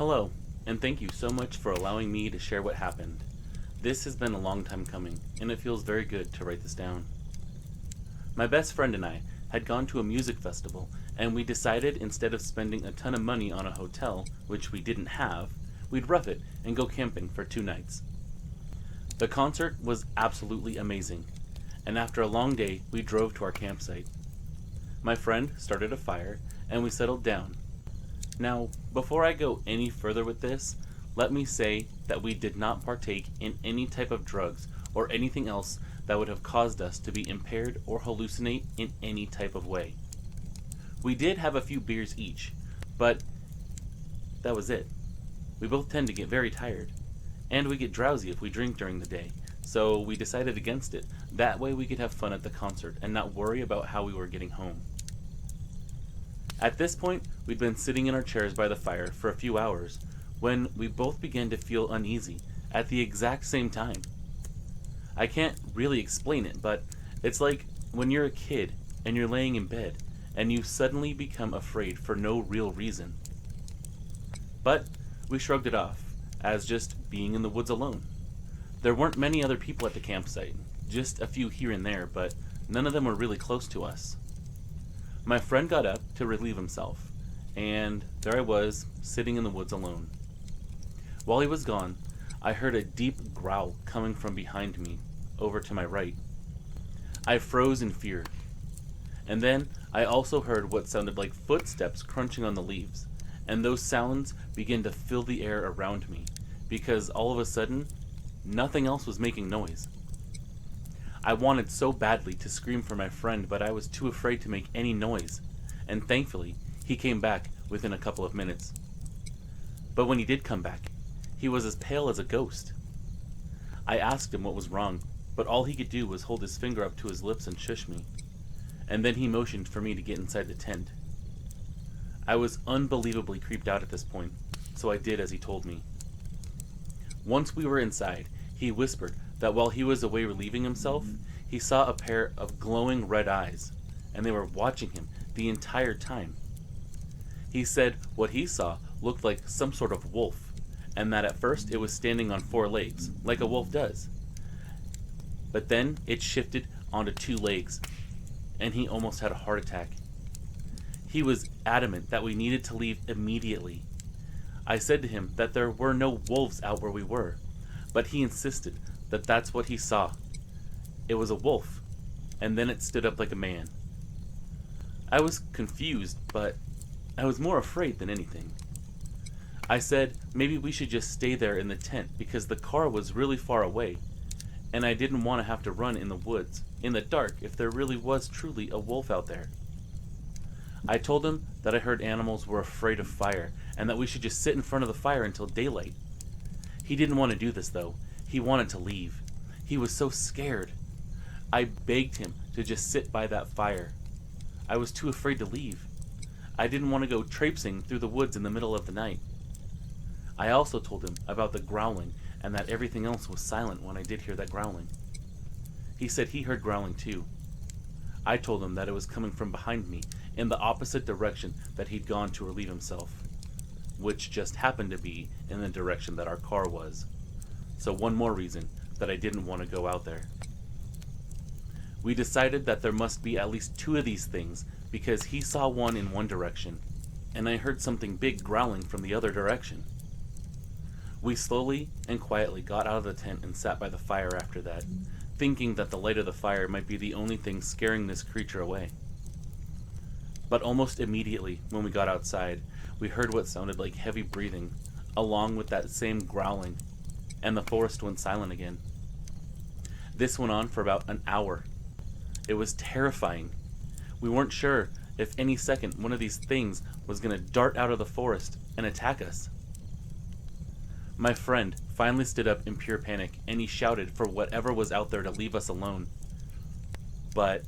Hello, and thank you so much for allowing me to share what happened. This has been a long time coming, and it feels very good to write this down. My best friend and I had gone to a music festival, and we decided instead of spending a ton of money on a hotel, which we didn't have, we'd rough it and go camping for 2 nights. The concert was absolutely amazing, and after a long day, we drove to our campsite. My friend started a fire, and we settled down. Now, before I go any further with this, let me say that we did not partake in any type of drugs or anything else that would have caused us to be impaired or hallucinate in any type of way. We did have a few beers each, but that was it. We both tend to get very tired, and we get drowsy if we drink during the day, so we decided against it. That way we could have fun at the concert and not worry about how we were getting home. At this point, we'd been sitting in our chairs by the fire for a few hours when we both began to feel uneasy at the exact same time. I can't really explain it, but it's like when you're a kid and you're laying in bed and you suddenly become afraid for no real reason. But we shrugged it off as just being in the woods alone. There weren't many other people at the campsite, just a few here and there, but none of them were really close to us. My friend got up to relieve himself, and there I was, sitting in the woods alone. While he was gone, I heard a deep growl coming from behind me, over to my right. I froze in fear, and then I also heard what sounded like footsteps crunching on the leaves, and those sounds began to fill the air around me, because all of a sudden, nothing else was making noise. I wanted so badly to scream for my friend, but I was too afraid to make any noise, and thankfully, he came back within a couple of minutes. But when he did come back, he was as pale as a ghost. I asked him what was wrong, but all he could do was hold his finger up to his lips and shush me, and then he motioned for me to get inside the tent. I was unbelievably creeped out at this point, so I did as he told me. Once we were inside, he whispered that while he was away relieving himself, he saw a pair of glowing red eyes, and they were watching him the entire time. He said what he saw looked like some sort of wolf, and that at first it was standing on 4 legs, like a wolf does. But then it shifted onto 2 legs, and he almost had a heart attack. He was adamant that we needed to leave immediately. I said to him that there were no wolves out where we were, but he insisted that that's what he saw. It was a wolf, and then it stood up like a man. I was confused, but I was more afraid than anything. I said maybe we should just stay there in the tent because the car was really far away, and I didn't want to have to run in the woods, in the dark, if there really was truly a wolf out there. I told him that I heard animals were afraid of fire, and that we should just sit in front of the fire until daylight. He didn't want to do this, though. He wanted to leave. He was so scared. I begged him to just sit by that fire. I was too afraid to leave. I didn't want to go traipsing through the woods in the middle of the night. I also told him about the growling and that everything else was silent when I did hear that growling. He said he heard growling too. I told him that it was coming from behind me in the opposite direction that he'd gone to relieve himself, which just happened to be in the direction that our car was. So one more reason that I didn't want to go out there. We decided that there must be at least 2 of these things because he saw one in one direction, and I heard something big growling from the other direction. We slowly and quietly got out of the tent and sat by the fire after that, thinking that the light of the fire might be the only thing scaring this creature away. But almost immediately, when we got outside, we heard what sounded like heavy breathing, along with that same growling, and the forest went silent again. This went on for about an hour. It was terrifying. We weren't sure if any second one of these things was going to dart out of the forest and attack us. My friend finally stood up in pure panic, and he shouted for whatever was out there to leave us alone. But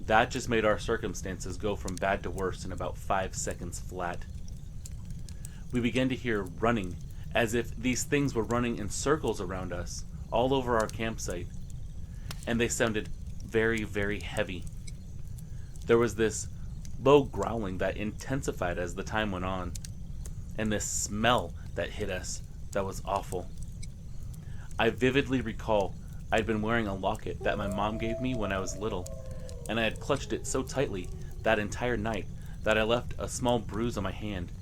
that just made our circumstances go from bad to worse in about 5 seconds flat. We began to hear running, as if these things were running in circles around us, all over our campsite, and they sounded very, very heavy. There was this low growling that intensified as the time went on, and this smell that hit us that was awful. I vividly recall I'd been wearing a locket that my mom gave me when I was little, and I had clutched it so tightly that entire night that I left a small bruise on my hand.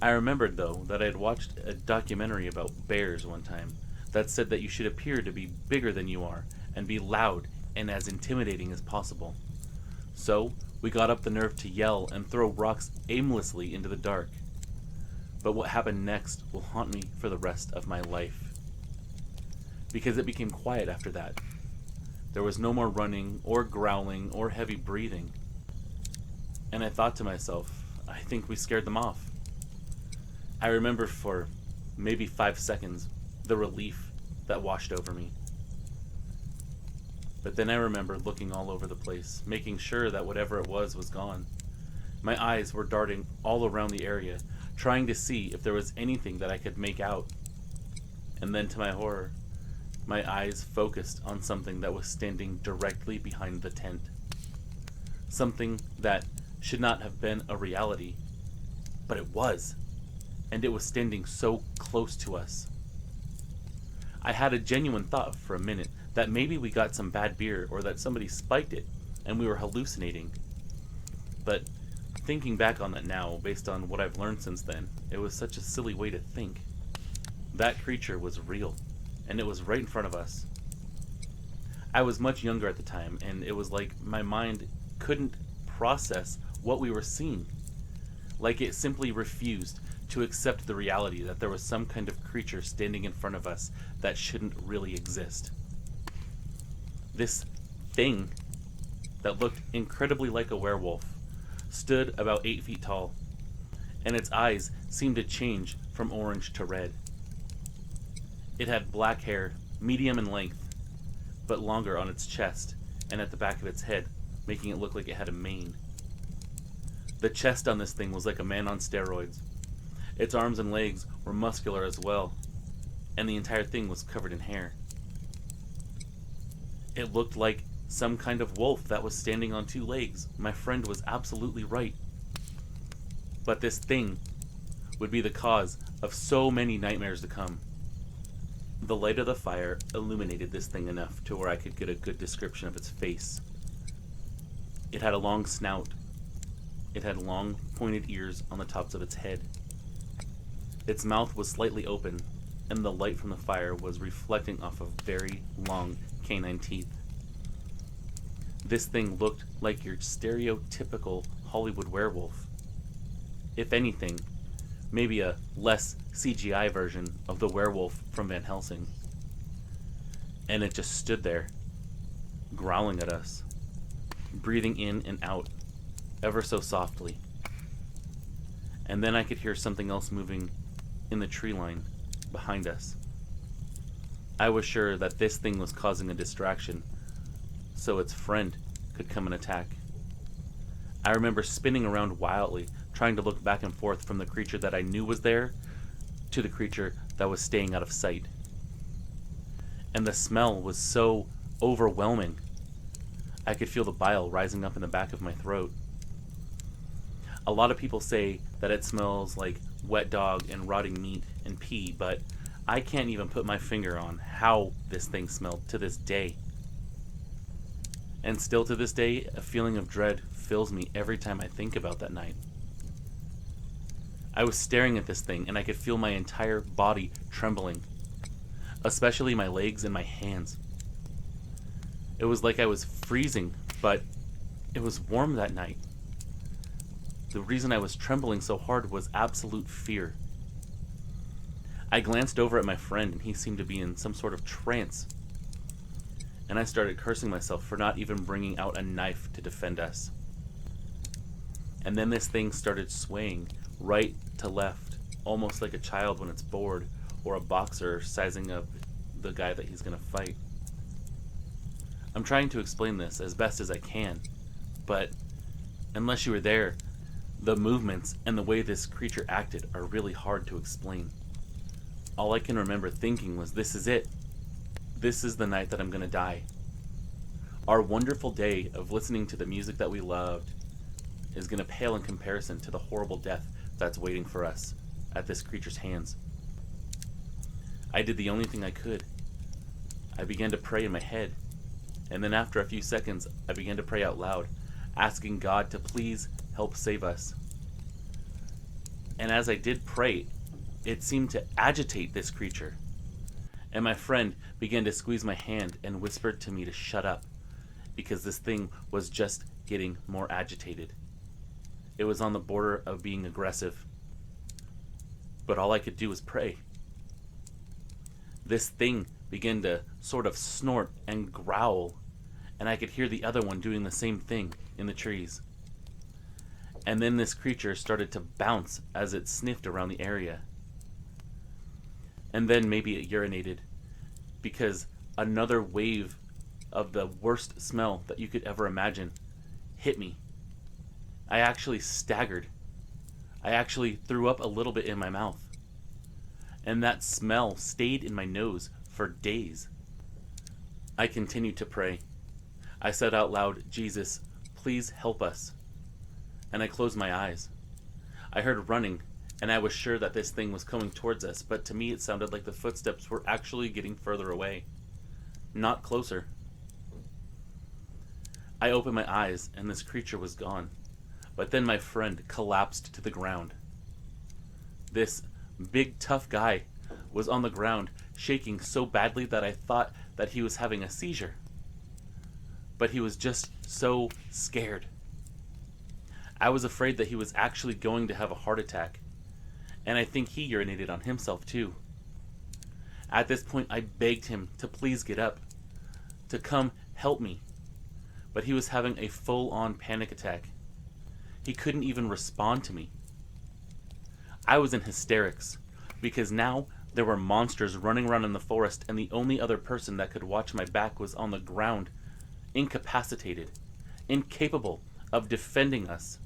I remembered, though, that I had watched a documentary about bears one time that said that you should appear to be bigger than you are and be loud and as intimidating as possible. So, we got up the nerve to yell and throw rocks aimlessly into the dark. But what happened next will haunt me for the rest of my life. Because it became quiet after that. There was no more running or growling or heavy breathing. And I thought to myself, I think we scared them off. I remember for maybe 5 seconds the relief that washed over me. But then I remember looking all over the place, making sure that whatever it was gone. My eyes were darting all around the area, trying to see if there was anything that I could make out. And then, to my horror, my eyes focused on something that was standing directly behind the tent. Something that should not have been a reality, but it was. And it was standing so close to us. I had a genuine thought for a minute that maybe we got some bad beer or that somebody spiked it and we were hallucinating. But thinking back on that now, based on what I've learned since then, it was such a silly way to think. That creature was real, and it was right in front of us. I was much younger at the time, and it was like my mind couldn't process what we were seeing. Like it simply refused to accept the reality that there was some kind of creature standing in front of us that shouldn't really exist. This thing that looked incredibly like a werewolf stood about 8 feet tall, and its eyes seemed to change from orange to red. It had black hair, medium in length, but longer on its chest and at the back of its head, making it look like it had a mane. The chest on this thing was like a man on steroids. Its arms and legs were muscular as well, and the entire thing was covered in hair. It looked like some kind of wolf that was standing on 2 legs. My friend was absolutely right. But this thing would be the cause of so many nightmares to come. The light of the fire illuminated this thing enough to where I could get a good description of its face. It had a long snout. It had long, pointed ears on the tops of its head. Its mouth was slightly open, and the light from the fire was reflecting off of very long canine teeth. This thing looked like your stereotypical Hollywood werewolf. If anything, maybe a less CGI version of the werewolf from Van Helsing. And it just stood there, growling at us, breathing in and out, ever so softly. And then I could hear something else moving in the tree line behind us. I was sure that this thing was causing a distraction, so its friend could come and attack. I remember spinning around wildly, trying to look back and forth from the creature that I knew was there to the creature that was staying out of sight. And the smell was so overwhelming. I could feel the bile rising up in the back of my throat. A lot of people say that it smells like wet dog and rotting meat and pee, but I can't even put my finger on how this thing smelled to this day. And still to this day, a feeling of dread fills me every time I think about that night. I was staring at this thing and I could feel my entire body trembling, especially my legs and my hands. It was like I was freezing, but it was warm that night. The reason I was trembling so hard was absolute fear. I glanced over at my friend and he seemed to be in some sort of trance. And I started cursing myself for not even bringing out a knife to defend us. And then this thing started swaying right to left, almost like a child when it's bored, or a boxer sizing up the guy that he's going to fight. I'm trying to explain this as best as I can, but unless you were there, the movements and the way this creature acted are really hard to explain. All I can remember thinking was, this is it. This is the night that I'm going to die. Our wonderful day of listening to the music that we loved is going to pale in comparison to the horrible death that's waiting for us at this creature's hands. I did the only thing I could. I began to pray in my head, and then after a few seconds, I began to pray out loud, asking God to please help save us. And as I did pray, it seemed to agitate this creature. And my friend began to squeeze my hand and whispered to me to shut up, because this thing was just getting more agitated. It was on the border of being aggressive. But all I could do was pray. This thing began to sort of snort and growl, and I could hear the other one doing the same thing in the trees. And then this creature started to bounce as it sniffed around the area. And then maybe it urinated, because another wave of the worst smell that you could ever imagine hit me. I actually staggered. I actually threw up a little bit in my mouth. And that smell stayed in my nose for days. I continued to pray. I said out loud, "Jesus, please help us." And I closed my eyes. I heard running, and I was sure that this thing was coming towards us, but to me it sounded like the footsteps were actually getting further away, not closer. I opened my eyes, and this creature was gone. But then my friend collapsed to the ground. This big, tough guy was on the ground, shaking so badly that I thought that he was having a seizure. But he was just so scared. I was afraid that he was actually going to have a heart attack, and I think he urinated on himself too. At this point, I begged him to please get up, to come help me. But he was having a full-on panic attack. He couldn't even respond to me. I was in hysterics, because now there were monsters running around in the forest, and the only other person that could watch my back was on the ground, incapacitated, incapable of defending us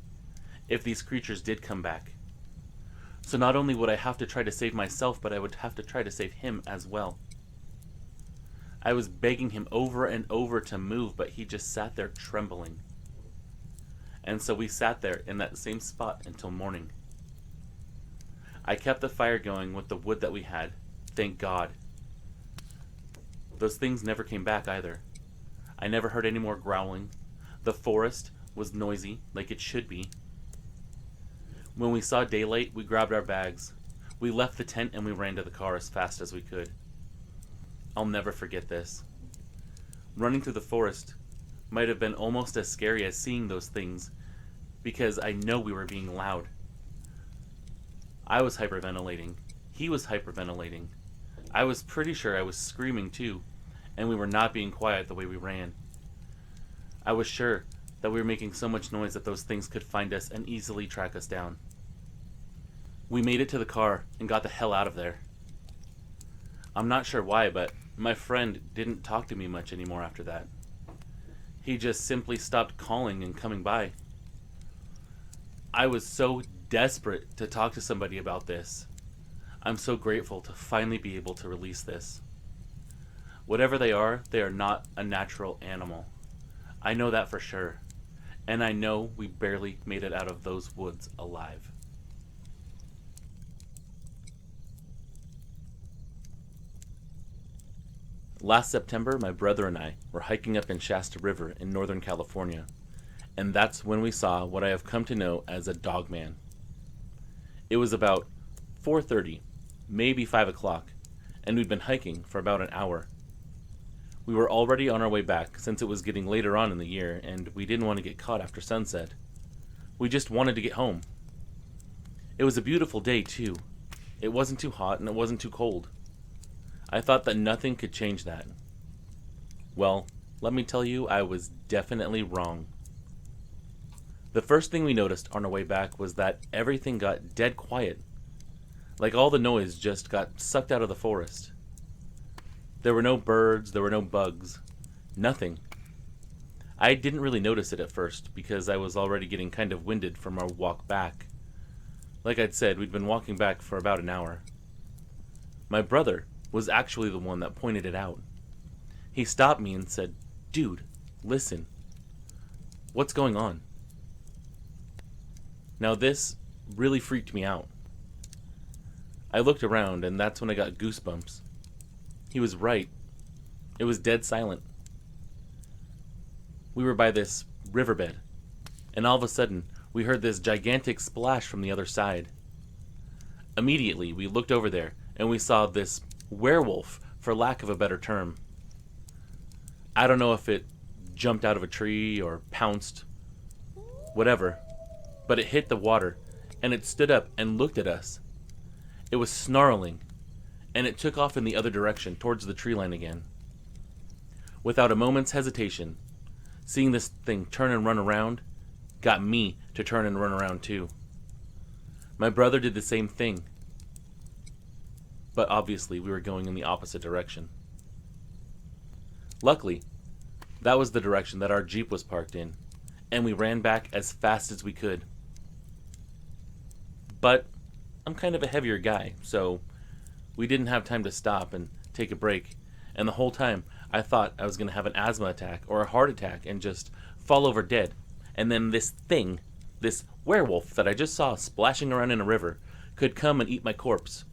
if these creatures did come back. So not only would I have to try to save myself, but I would have to try to save him as well. I was begging him over and over to move, but he just sat there trembling. And so we sat there in that same spot until morning. I kept the fire going with the wood that we had, thank God. Those things never came back either. I never heard any more growling. The forest was noisy, like it should be. When we saw daylight, we grabbed our bags. We left the tent and we ran to the car as fast as we could. I'll never forget this. Running through the forest might have been almost as scary as seeing those things, because I know we were being loud. I was hyperventilating. He was hyperventilating. I was pretty sure I was screaming too, and we were not being quiet the way we ran. I was sure that we were making so much noise that those things could find us and easily track us down. We made it to the car and got the hell out of there. I'm not sure why, but my friend didn't talk to me much anymore after that. He just simply stopped calling and coming by. I was so desperate to talk to somebody about this. I'm so grateful to finally be able to release this. Whatever they are not a natural animal. I know that for sure. And I know we barely made it out of those woods alive. Last September, my brother and I were hiking up in Shasta River in Northern California, and that's when we saw what I have come to know as a dogman. It was about 4:30, maybe 5 o'clock, and we'd been hiking for about an hour. We were already on our way back since it was getting later on in the year, and we didn't want to get caught after sunset. We just wanted to get home. It was a beautiful day, too. It wasn't too hot and it wasn't too cold. I thought that nothing could change that. Well, let me tell you, I was definitely wrong. The first thing we noticed on our way back was that everything got dead quiet. Like all the noise just got sucked out of the forest. There were no birds, there were no bugs. Nothing. I didn't really notice it at first because I was already getting kind of winded from our walk back. Like I'd said, we'd been walking back for about an hour. My brother was actually the one that pointed it out. He stopped me and said, "Dude, listen. What's going on?" Now this really freaked me out. I looked around, and that's when I got goosebumps. He was right. It was dead silent. We were by this riverbed, and all of a sudden, we heard this gigantic splash from the other side. Immediately, we looked over there, and we saw this werewolf, for lack of a better term. I don't know if it jumped out of a tree or pounced, whatever, but it hit the water, and it stood up and looked at us. It was snarling, and it took off in the other direction, towards the tree line again. Without a moment's hesitation, seeing this thing turn and run around got me to turn and run around too. My brother did the same thing, but obviously we were going in the opposite direction. Luckily, that was the direction that our Jeep was parked in, and we ran back as fast as we could. But I'm kind of a heavier guy, so we didn't have time to stop and take a break, and the whole time I thought I was going to have an asthma attack or a heart attack and just fall over dead. And then this thing, this werewolf that I just saw splashing around in a river, could come and eat my corpse.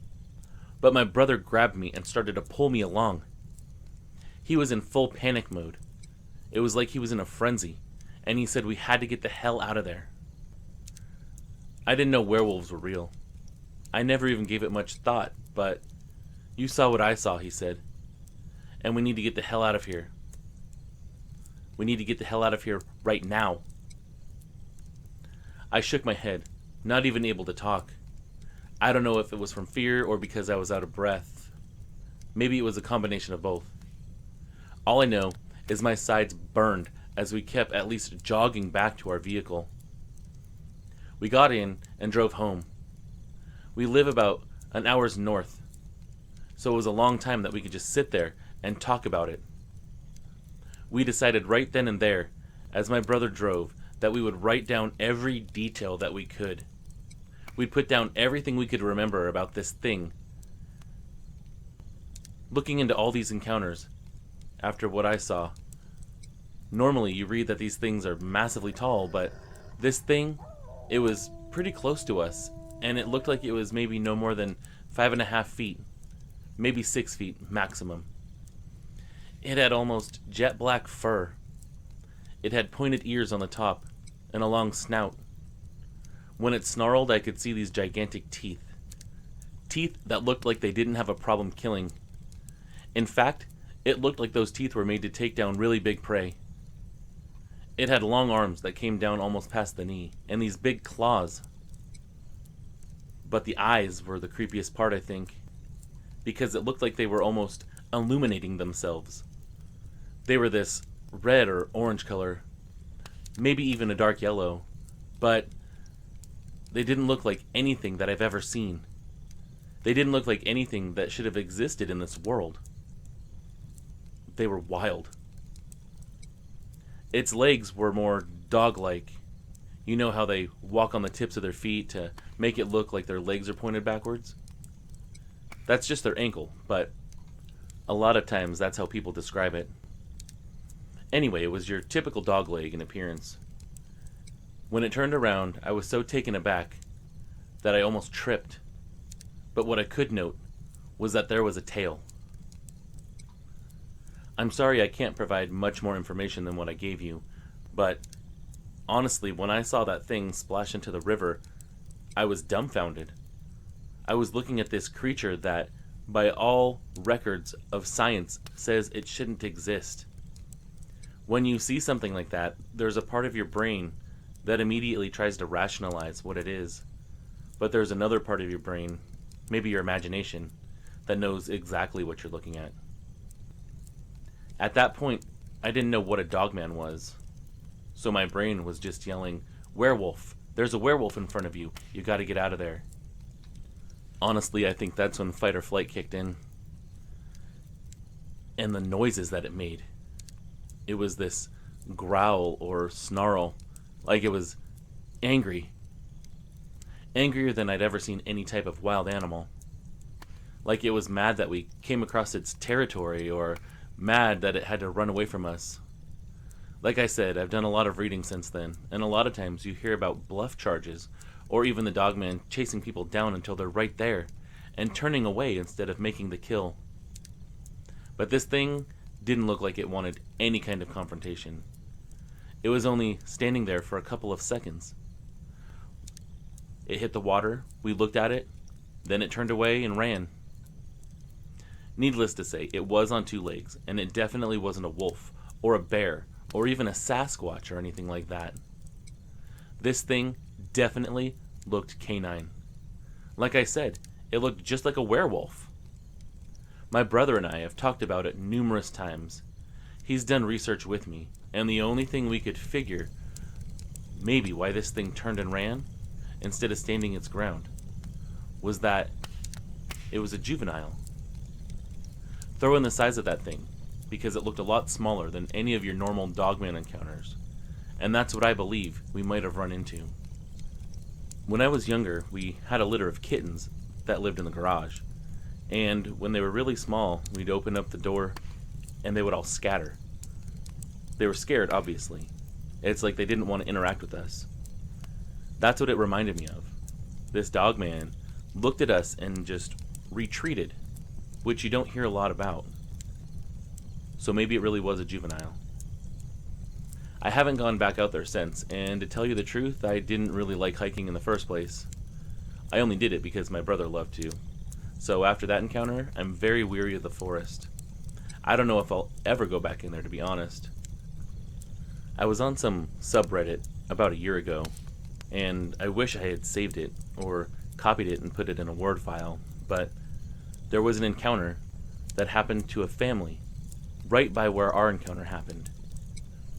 But my brother grabbed me and started to pull me along. He was in full panic mode. It was like he was in a frenzy, and he said we had to get the hell out of there. I didn't know werewolves were real. I never even gave it much thought, but you saw what I saw, he said. And we need to get the hell out of here. We need to get the hell out of here right now. I shook my head, not even able to talk. I don't know if it was from fear or because I was out of breath. Maybe it was a combination of both. All I know is my sides burned as we kept at least jogging back to our vehicle. We got in and drove home. We live about an hour's north, so it was a long time that we could just sit there and talk about it. We decided right then and there, as my brother drove, that we would write down every detail that we could. We'd put down everything we could remember about this thing. Looking into all these encounters, after what I saw, normally you read that these things are massively tall, but this thing, it was pretty close to us, and it looked like it was maybe no more than 5.5 feet, maybe 6 feet maximum. It had almost jet black fur. It had pointed ears on the top and a long snout. When it snarled, I could see these gigantic teeth. Teeth that looked like they didn't have a problem killing. In fact, it looked like those teeth were made to take down really big prey. It had long arms that came down almost past the knee, and these big claws. But the eyes were the creepiest part, I think, because it looked like they were almost illuminating themselves. They were this red or orange color, maybe even a dark yellow, but they didn't look like anything that I've ever seen. They didn't look like anything that should have existed in this world. They were wild. Its legs were more dog-like. You know how they walk on the tips of their feet to make it look like their legs are pointed backwards? That's just their ankle, but a lot of times that's how people describe it. Anyway, it was your typical dog leg in appearance. When it turned around, I was so taken aback that I almost tripped. But what I could note was that there was a tail. I'm sorry I can't provide much more information than what I gave you, but honestly, when I saw that thing splash into the river, I was dumbfounded. I was looking at this creature that, by all records of science, says it shouldn't exist. When you see something like that, there's a part of your brain that immediately tries to rationalize what it is. But there's another part of your brain, maybe your imagination, that knows exactly what you're looking at. At that point, I didn't know what a dogman was. So my brain was just yelling, "Werewolf! There's a werewolf in front of you. You gotta get out of there." Honestly, I think that's when fight or flight kicked in. And the noises that it made. It was this growl or snarl, like it was angry. Angrier than I'd ever seen any type of wild animal. Like it was mad that we came across its territory, or mad that it had to run away from us. Like I said, I've done a lot of reading since then, and a lot of times you hear about bluff charges, or even the dogman chasing people down until they're right there, and turning away instead of making the kill. But this thing didn't look like it wanted any kind of confrontation. It was only standing there for a couple of seconds. It hit the water, we looked at it, then it turned away and ran. Needless to say, it was on two legs, and it definitely wasn't a wolf, or a bear, or even a Sasquatch or anything like that. This thing definitely looked canine. Like I said, it looked just like a werewolf. My brother and I have talked about it numerous times. He's done research with me, and the only thing we could figure maybe why this thing turned and ran instead of standing its ground was that it was a juvenile. Throw in the size of that thing, because it looked a lot smaller than any of your normal dogman encounters, and that's what I believe we might have run into. When I was younger, we had a litter of kittens that lived in the garage, and when they were really small, we'd open up the door and they would all scatter. They were scared, obviously. It's like they didn't want to interact with us. That's what it reminded me of. This dogman looked at us and just retreated, which you don't hear a lot about. So maybe it really was a juvenile. I haven't gone back out there since, and to tell you the truth, I didn't really like hiking in the first place. I only did it because my brother loved to. So after that encounter, I'm very weary of the forest. I don't know if I'll ever go back in there, to be honest. I was on some subreddit about a year ago, and I wish I had saved it or copied it and put it in a Word file, but there was an encounter that happened to a family right by where our encounter happened.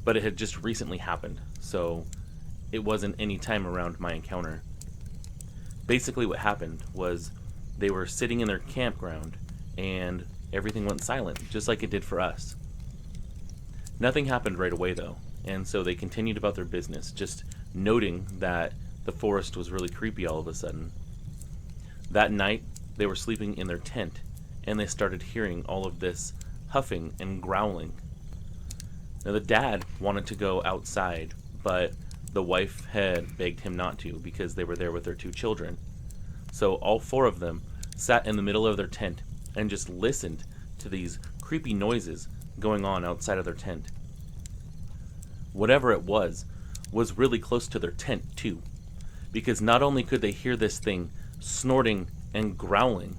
But it had just recently happened, so it wasn't any time around my encounter. Basically what happened was they were sitting in their campground and everything went silent, just like it did for us. Nothing happened right away though, and so they continued about their business, just noting that the forest was really creepy all of a sudden. That night, they were sleeping in their tent, and they started hearing all of this huffing and growling. Now the dad wanted to go outside, but the wife had begged him not to because they were there with their two children. So all four of them sat in the middle of their tent and just listened to these creepy noises going on outside of their tent. Whatever it was really close to their tent too, because not only could they hear this thing snorting and growling,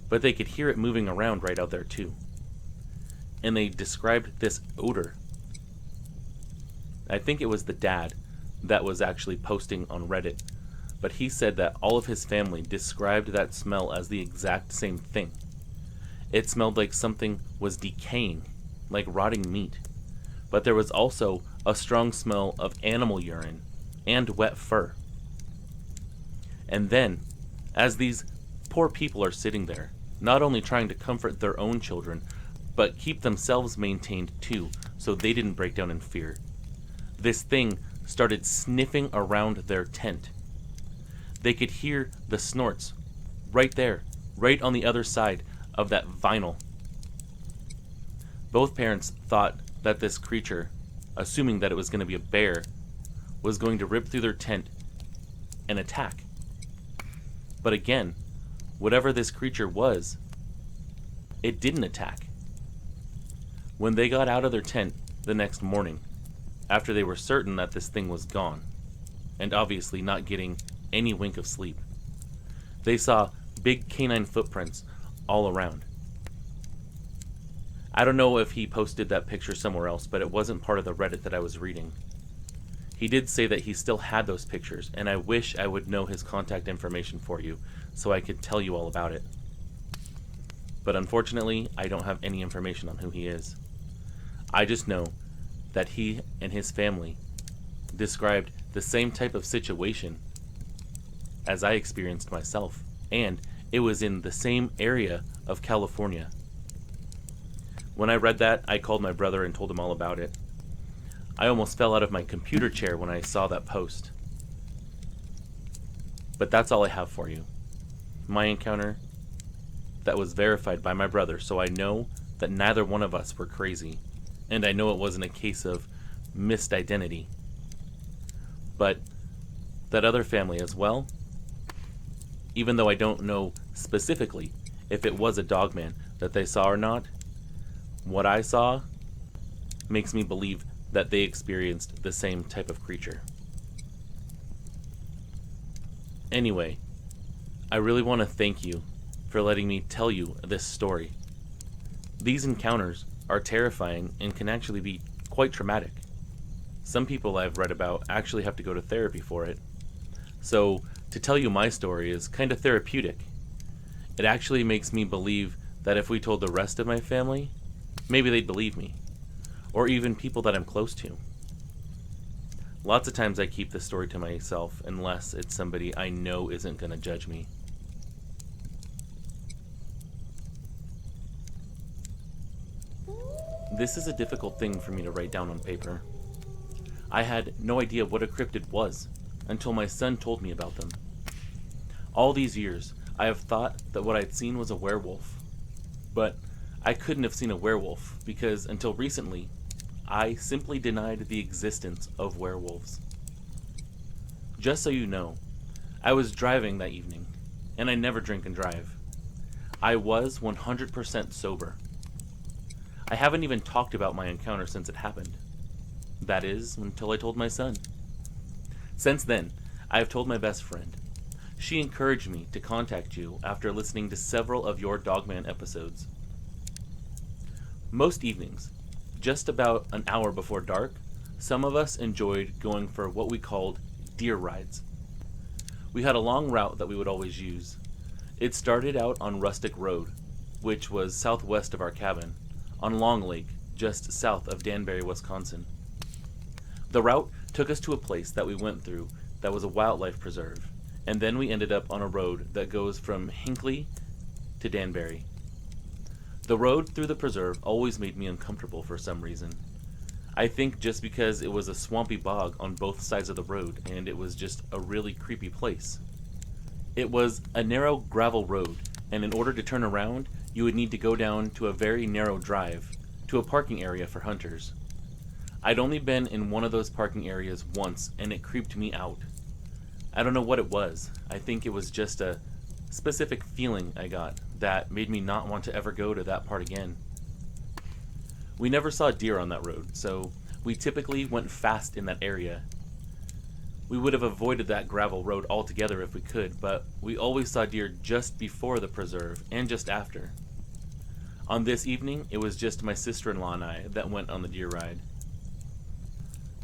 but they could hear it moving around right out there too. And they described this odor. I think it was the dad that was actually posting on Reddit, but he said that all of his family described that smell as the exact same thing. It smelled like something was decaying, like rotting meat, but there was also a strong smell of animal urine and wet fur. And then, as these poor people are sitting there, not only trying to comfort their own children, but keep themselves maintained too, so they didn't break down in fear, this thing started sniffing around their tent. They could hear the snorts right there, right on the other side of that vinyl. Both parents thought that this creature, assuming that it was going to be a bear, was going to rip through their tent and attack. But again, whatever this creature was, it didn't attack. When they got out of their tent the next morning, after they were certain that this thing was gone, and obviously not getting any wink of sleep, they saw big canine footprints all around. I don't know if he posted that picture somewhere else, but it wasn't part of the Reddit that I was reading. He did say that he still had those pictures, and I wish I would know his contact information for you, so I could tell you all about it. But unfortunately, I don't have any information on who he is. I just know that he and his family described the same type of situation as I experienced myself, and it was in the same area of California. When I read that, I called my brother and told him all about it. I almost fell out of my computer chair when I saw that post. But that's all I have for you. My encounter that was verified by my brother, so I know that neither one of us were crazy. And I know it wasn't a case of missed identity. But that other family as well, even though I don't know specifically if it was a dogman that they saw or not. What I saw makes me believe that they experienced the same type of creature. Anyway, I really want to thank you for letting me tell you this story. These encounters are terrifying and can actually be quite traumatic. Some people I've read about actually have to go to therapy for it. So, to tell you my story is kind of therapeutic. It actually makes me believe that if we told the rest of my family, maybe they'd believe me. Or even people that I'm close to. Lots of times I keep this story to myself unless it's somebody I know isn't going to judge me. This is a difficult thing for me to write down on paper. I had no idea what a cryptid was until my son told me about them. All these years, I have thought that what I'd seen was a werewolf. But I couldn't have seen a werewolf because until recently, I simply denied the existence of werewolves. Just so you know, I was driving that evening, and I never drink and drive. I was 100% sober. I haven't even talked about my encounter since it happened. That is, until I told my son. Since then, I have told my best friend. She encouraged me to contact you after listening to several of your Dogman episodes. Most evenings, just about an hour before dark, some of us enjoyed going for what we called deer rides. We had a long route that we would always use. It started out on Rustic Road, which was southwest of our cabin, on Long Lake, just south of Danbury, Wisconsin. The route took us to a place that we went through that was a wildlife preserve, and then we ended up on a road that goes from Hinckley to Danbury. The road through the preserve always made me uncomfortable for some reason. I think just because it was a swampy bog on both sides of the road, and it was just a really creepy place. It was a narrow gravel road, and in order to turn around, you would need to go down to a very narrow drive, to a parking area for hunters. I'd only been in one of those parking areas once, and it creeped me out. I don't know what it was. I think it was just a specific feeling I got that made me not want to ever go to that part again. We never saw deer on that road, so we typically went fast in that area. We would have avoided that gravel road altogether if we could, but we always saw deer just before the preserve and just after. On this evening, it was just my sister-in-law and I that went on the deer ride.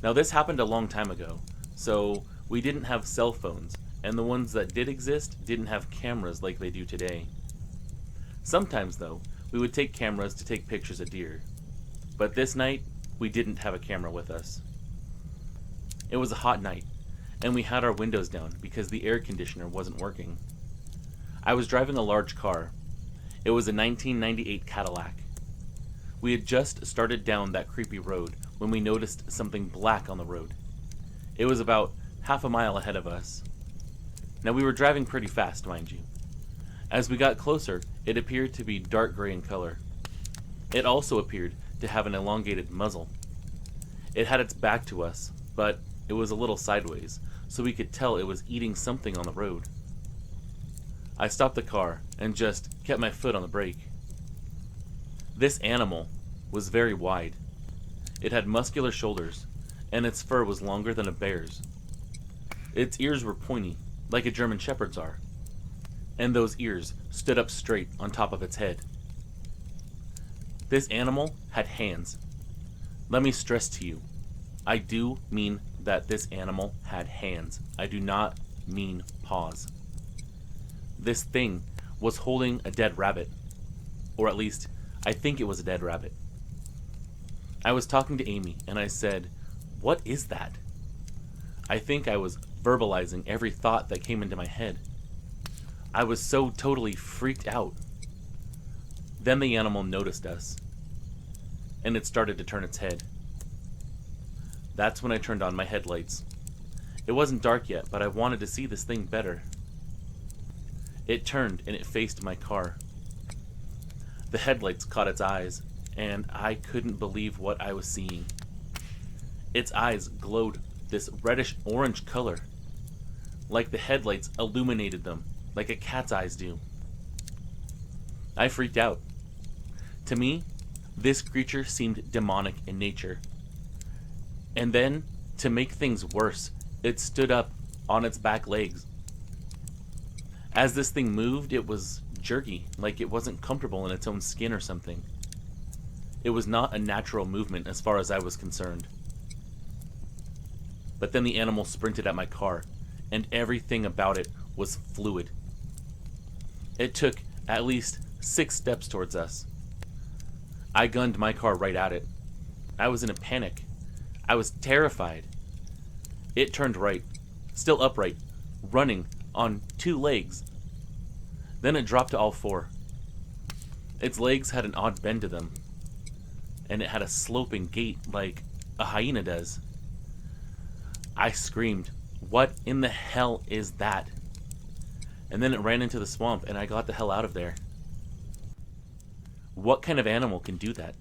Now this happened a long time ago, so we didn't have cell phones, and the ones that did exist didn't have cameras like they do today. Sometimes, though, we would take cameras to take pictures of deer. But this night, we didn't have a camera with us. It was a hot night, and we had our windows down because the air conditioner wasn't working. I was driving a large car. It was a 1998 Cadillac. We had just started down that creepy road when we noticed something black on the road. It was about half a mile ahead of us. Now we were driving pretty fast, mind you. As we got closer, it appeared to be dark gray in color. It also appeared to have an elongated muzzle. It had its back to us, but it was a little sideways, so we could tell it was eating something on the road. I stopped the car and just kept my foot on the brake. This animal was very wide. It had muscular shoulders, and its fur was longer than a bear's. Its ears were pointy, like a German shepherd's are, and those ears stood up straight on top of its head. This animal had hands. Let me stress to you, I do mean that this animal had hands. I do not mean paws. This thing was holding a dead rabbit, or at least, I think it was a dead rabbit. I was talking to Amy, and I said, "What is that?" I think I was verbalizing every thought that came into my head. I was so totally freaked out. Then the animal noticed us, and it started to turn its head. That's when I turned on my headlights. It wasn't dark yet, but I wanted to see this thing better. It turned and it faced my car. The headlights caught its eyes, and I couldn't believe what I was seeing. Its eyes glowed this reddish-orange color, like the headlights illuminated them, like a cat's eyes do. I freaked out. To me, this creature seemed demonic in nature. And then, to make things worse, it stood up on its back legs. As this thing moved, it was jerky, like it wasn't comfortable in its own skin or something. It was not a natural movement as far as I was concerned. But then the animal sprinted at my car, and everything about it was fluid. It took at least 6 steps towards us. I gunned my car right at it. I was in a panic. I was terrified. It turned right, still upright, running on 2 legs. Then it dropped to all 4. Its legs had an odd bend to them, and it had a sloping gait like a hyena does. I screamed, "What in the hell is that?" And then it ran into the swamp, and I got the hell out of there. What kind of animal can do that?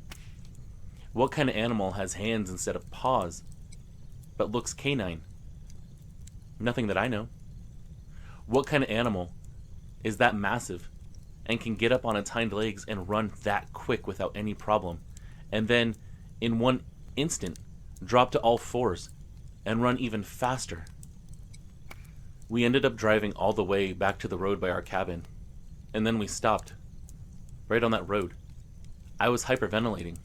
What kind of animal has hands instead of paws, but looks canine? Nothing that I know. What kind of animal is that massive and can get up on its hind legs and run that quick without any problem, and then, in one instant, drop to all 4s and run even faster? We ended up driving all the way back to the road by our cabin, and then we stopped, right on that road. I was hyperventilating.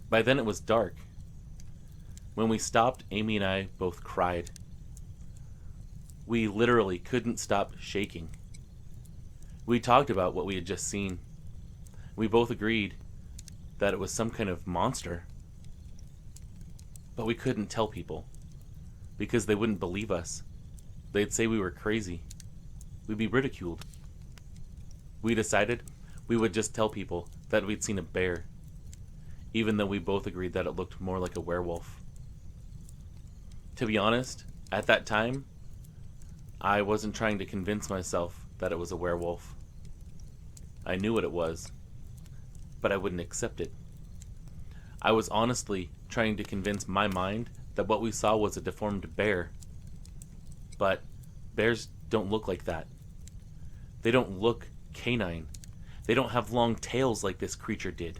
By then it was dark. When we stopped, Amy and I both cried. We literally couldn't stop shaking. We talked about what we had just seen. We both agreed that it was some kind of monster. But we couldn't tell people, because they wouldn't believe us. They'd say we were crazy. We'd be ridiculed. We decided we would just tell people that we'd seen a bear, even though we both agreed that it looked more like a werewolf. To be honest, at that time, I wasn't trying to convince myself that it was a werewolf. I knew what it was, but I wouldn't accept it. I was honestly trying to convince my mind that what we saw was a deformed bear. But bears don't look like that. They don't look canine. They don't have long tails like this creature did.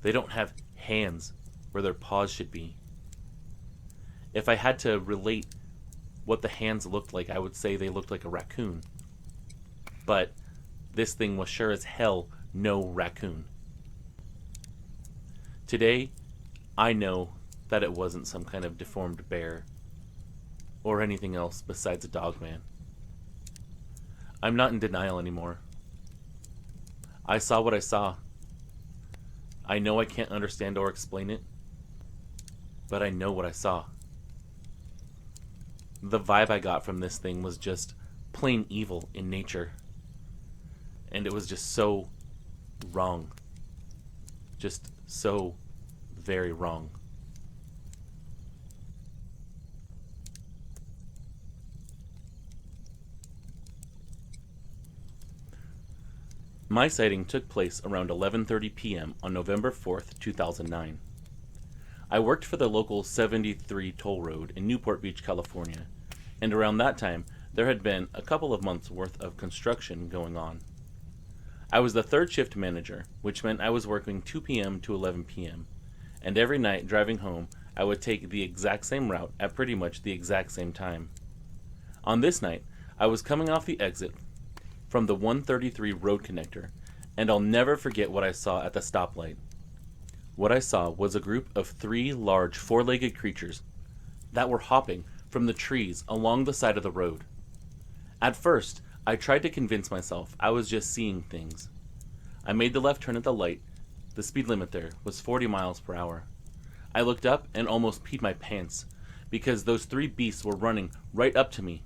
They don't have hands where their paws should be. If I had to relate what the hands looked like, I would say they looked like a raccoon. But this thing was sure as hell no raccoon. Today, I know that it wasn't some kind of deformed bear or anything else besides a dogman. I'm not in denial anymore. I saw what I saw. I know I can't understand or explain it, but I know what I saw. The vibe I got from this thing was just plain evil in nature. And it was just so wrong. Just so very wrong. My sighting took place around 11:30 p.m. on November 4th, 2009. I worked for the local 73 toll road in Newport Beach, California, and around that time there had been a couple of months' worth of construction going on. I was the third shift manager, which meant I was working 2 p.m. to 11 p.m., and every night driving home I would take the exact same route at pretty much the exact same time. On this night, I was coming off the exit from the 133 road connector, and I'll never forget what I saw at the stoplight. What I saw was a group of 3 large 4-legged creatures that were hopping from the trees along the side of the road. At first, I tried to convince myself I was just seeing things. I made the left turn at the light. The speed limit there was 40 miles per hour. I looked up and almost peed my pants because those 3 beasts were running right up to me.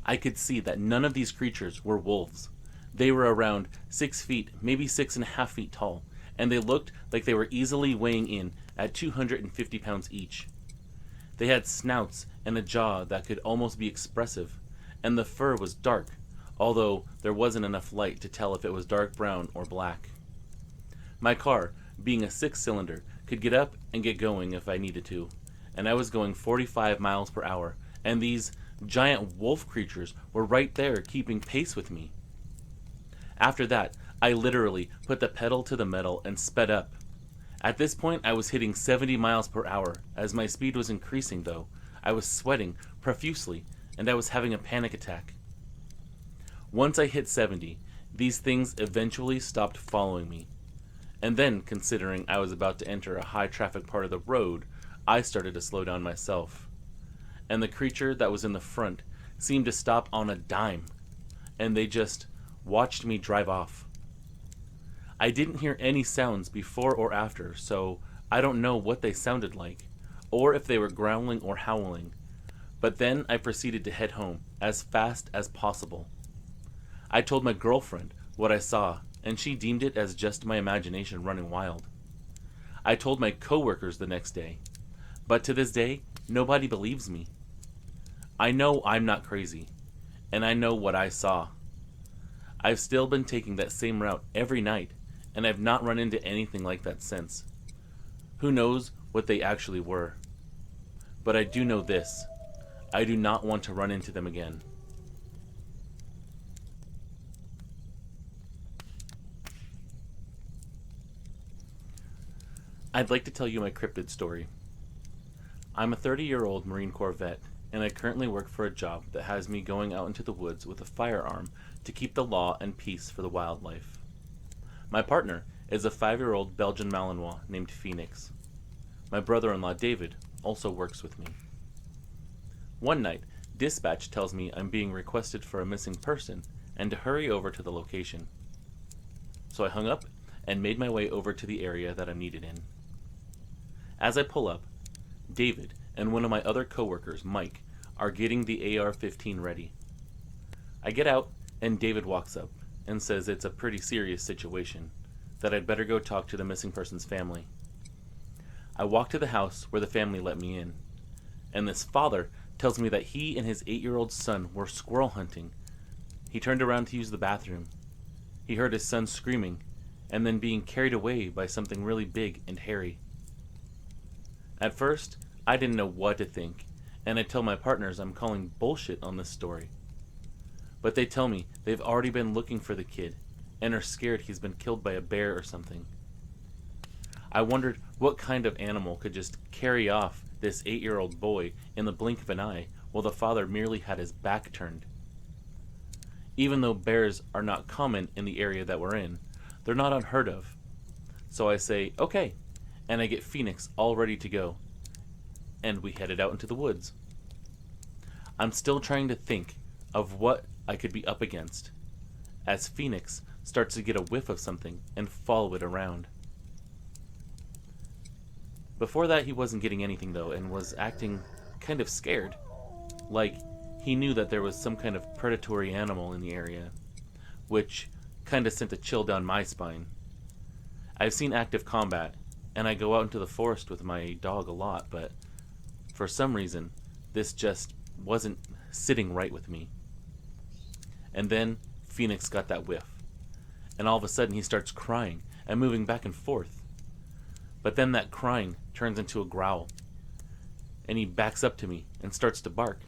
I could see that none of these creatures were wolves. They were around 6 feet, maybe 6.5 feet tall, and they looked like they were easily weighing in at 250 pounds each. They had snouts and a jaw that could almost be expressive, and the fur was dark, although there wasn't enough light to tell if it was dark brown or black. My car, being a 6-cylinder, could get up and get going if I needed to, and I was going 45 miles per hour, and these giant wolf creatures were right there keeping pace with me. After that, I literally put the pedal to the metal and sped up. At this point, I was hitting 70 miles per hour. As my speed was increasing, though, I was sweating profusely, and I was having a panic attack. Once I hit 70, these things eventually stopped following me. And then, considering I was about to enter a high-traffic part of the road, I started to slow down myself. And the creature that was in the front seemed to stop on a dime, and they just watched me drive off. I didn't hear any sounds before or after, so I don't know what they sounded like, or if they were growling or howling. But then I proceeded to head home as fast as possible. I told my girlfriend what I saw, and she deemed it as just my imagination running wild. I told my coworkers the next day, but to this day, nobody believes me. I know I'm not crazy, and I know what I saw. I've still been taking that same route every night, and I've not run into anything like that since. Who knows what they actually were? But I do know this. I do not want to run into them again. I'd like to tell you my cryptid story. I'm a 30-year-old Marine Corps vet, and I currently work for a job that has me going out into the woods with a firearm to keep the law and peace for the wildlife. My partner is a 5-year-old Belgian Malinois named Phoenix. My brother-in-law David also works with me. One night, dispatch tells me I'm being requested for a missing person and to hurry over to the location. So I hung up and made my way over to the area that I'm needed in. As I pull up, David and one of my other coworkers, Mike, are getting the AR-15 ready. I get out and David walks up and says it's a pretty serious situation, that I'd better go talk to the missing person's family. I walk to the house where the family let me in, and this father tells me that he and his 8-year-old son were squirrel hunting. He turned around to use the bathroom. He heard his son screaming, and then being carried away by something really big and hairy. At first, I didn't know what to think, and I tell my partners I'm calling bullshit on this story. But they tell me they've already been looking for the kid, and are scared he's been killed by a bear or something. I wondered what kind of animal could just carry off this 8-year-old boy in the blink of an eye while the father merely had his back turned. Even though bears are not common in the area that we're in, they're not unheard of. So I say, okay, and I get Phoenix all ready to go. And we headed out into the woods. I'm still trying to think of what I could be up against, as Phoenix starts to get a whiff of something and follow it around. Before that, he wasn't getting anything though, and was acting kind of scared. Like he knew that there was some kind of predatory animal in the area, which kind of sent a chill down my spine. I've seen active combat, and I go out into the forest with my dog a lot, but for some reason, this just wasn't sitting right with me. And then Phoenix got that whiff, and all of a sudden he starts crying and moving back and forth. But then that crying turns into a growl, and he backs up to me and starts to bark.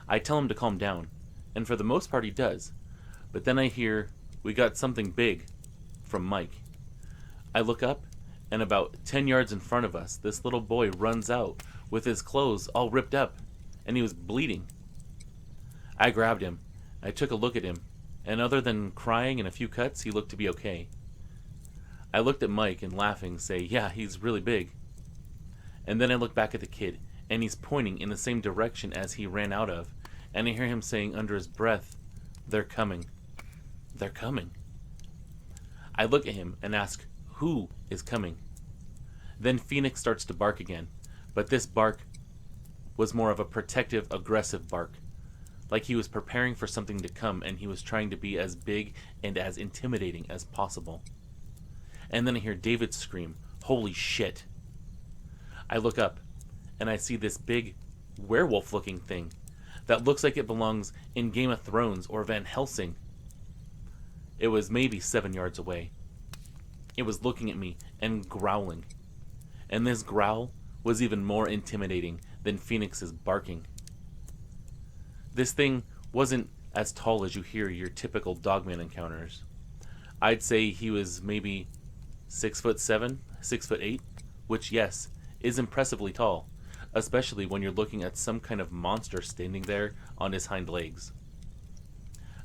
I tell him to calm down, and for the most part he does, but then I hear, "We got something big," from Mike. I look up, and about 10 yards in front of us, this little boy runs out with his clothes all ripped up, and he was bleeding. I grabbed him. I took a look at him, and other than crying and a few cuts, he looked to be okay. I looked at Mike and laughing say, "Yeah, he's really big." And then I look back at the kid, and he's pointing in the same direction as he ran out of, and I hear him saying under his breath, "They're coming. They're coming." I look at him and ask, "Who is coming?" Then Phoenix starts to bark again, but this bark was more of a protective, aggressive bark, like he was preparing for something to come and he was trying to be as big and as intimidating as possible. And then I hear David scream, "Holy shit." I look up, and I see this big, werewolf-looking thing that looks like it belongs in Game of Thrones or Van Helsing. It was maybe 7 yards away. It was looking at me and growling. And this growl was even more intimidating than Phoenix's barking. This thing wasn't as tall as you hear your typical Dogman encounters. I'd say he was maybe 6'7", 6'8", which, yes, is impressively tall, especially when you're looking at some kind of monster standing there on his hind legs.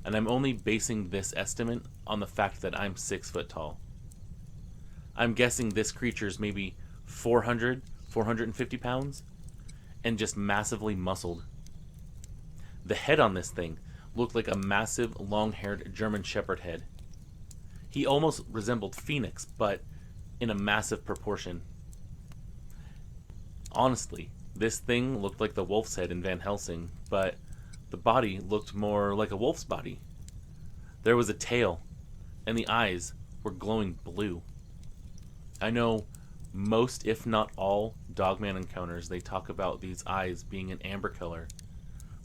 And I'm only basing this estimate on the fact that I'm 6 foot tall. I'm guessing this creature's maybe 400, 450 pounds, and just massively muscled. The head on this thing looked like a massive, long-haired German Shepherd head. He almost resembled Phoenix, but in a massive proportion. Honestly, this thing looked like the wolf's head in Van Helsing, but the body looked more like a wolf's body. There was a tail, and the eyes were glowing blue. I know most, if not all, Dogman encounters, they talk about these eyes being an amber color,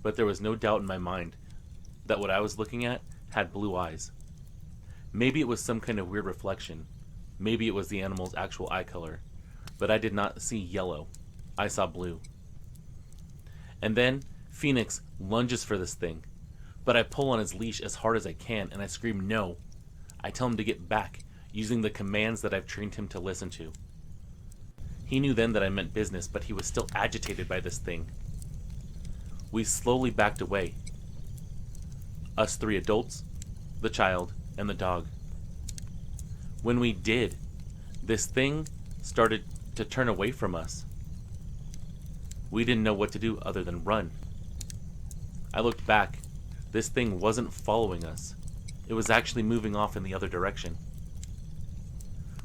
but there was no doubt in my mind that what I was looking at had blue eyes. Maybe it was some kind of weird reflection. Maybe it was the animal's actual eye color, but I did not see yellow. I saw blue. And then Phoenix lunges for this thing, but I pull on his leash as hard as I can, and I scream no. I tell him to get back, using the commands that I've trained him to listen to. He knew then that I meant business, but he was still agitated by this thing. We slowly backed away. Us 3 adults, the child, and the dog. When we did, this thing started to turn away from us. We didn't know what to do other than run. I looked back. This thing wasn't following us. It was actually moving off in the other direction.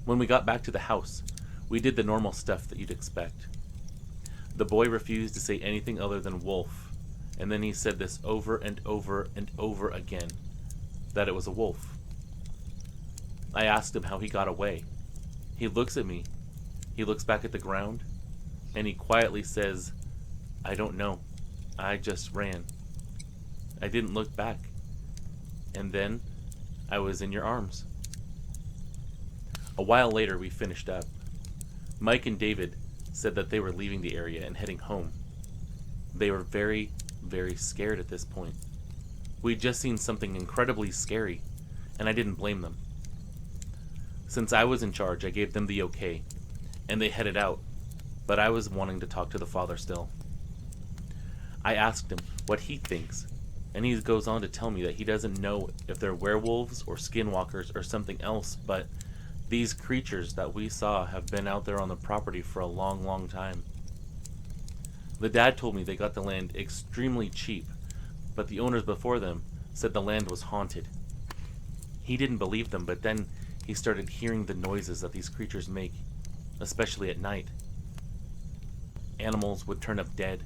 When we got back to the house, we did the normal stuff that you'd expect. The boy refused to say anything other than wolf, and then he said this over and over and over again, that it was a wolf. I asked him how he got away. He looks at me, he looks back at the ground, and he quietly says, "I don't know. I just ran. I didn't look back. And then I was in your arms." A while later, we finished up. Mike and David said that they were leaving the area and heading home. They were very, very scared at this point. We'd just seen something incredibly scary, and I didn't blame them. Since I was in charge, I gave them the okay, and they headed out, but I was wanting to talk to the father still. I asked him what he thinks, and he goes on to tell me that he doesn't know if they're werewolves or skinwalkers or something else, but these creatures that we saw have been out there on the property for a long, long time. The dad told me they got the land extremely cheap, but the owners before them said the land was haunted. He didn't believe them, but then he started hearing the noises that these creatures make, especially at night. Animals would turn up dead.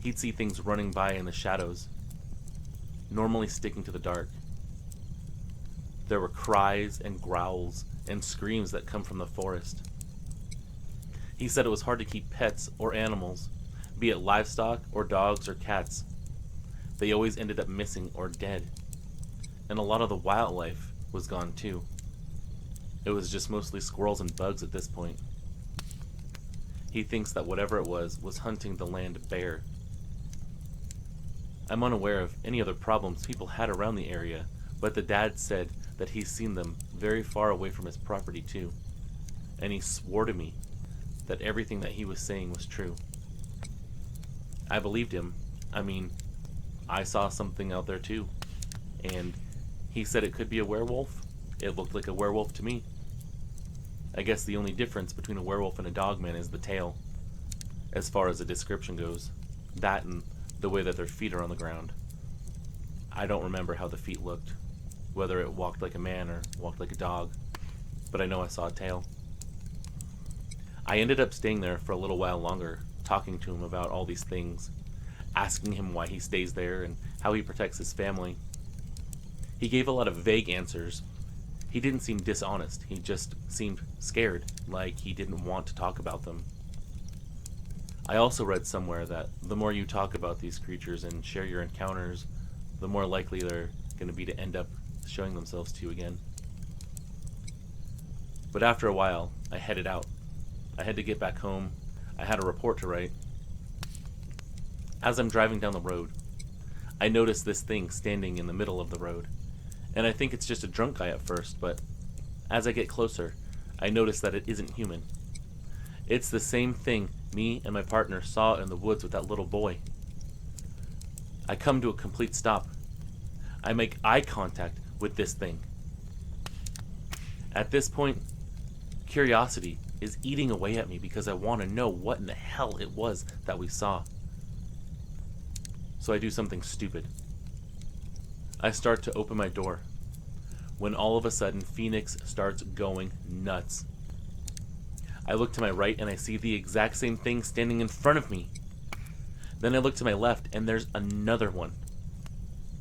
He'd see things running by in the shadows, normally sticking to the dark. There were cries and growls and screams that come from the forest. He said it was hard to keep pets or animals, be it livestock or dogs or cats. They always ended up missing or dead. And a lot of the wildlife was gone too. It was just mostly squirrels and bugs at this point. He thinks that whatever it was hunting the land bare. I'm unaware of any other problems people had around the area, but the dad said that he's seen them very far away from his property too, and he swore to me that everything that he was saying was true. I believed him. I mean, I saw something out there too, and he said it could be a werewolf. It looked like a werewolf to me. I guess the only difference between a werewolf and a dogman is the tail, as far as the description goes. That and the way that their feet are on the ground. I don't remember how the feet looked, whether it walked like a man or walked like a dog, but I know I saw a tail. I ended up staying there for a little while longer, talking to him about all these things, asking him why he stays there and how he protects his family. He gave a lot of vague answers. He didn't seem dishonest, he just seemed scared, like he didn't want to talk about them. I also read somewhere that the more you talk about these creatures and share your encounters, the more likely they're going to be to end up showing themselves to you again. But after a while, I headed out. I had to get back home. I had a report to write. As I'm driving down the road, I noticed this thing standing in the middle of the road, and I think it's just a drunk guy at first, but as I get closer, I notice that it isn't human. It's the same thing me and my partner saw in the woods with that little boy. I come to a complete stop. I make eye contact with this thing. At this point, curiosity is eating away at me because I want to know what in the hell it was that we saw. So I do something stupid. I start to open my door, when all of a sudden Phoenix starts going nuts. I look to my right and I see the exact same thing standing in front of me. Then I look to my left and there's another one.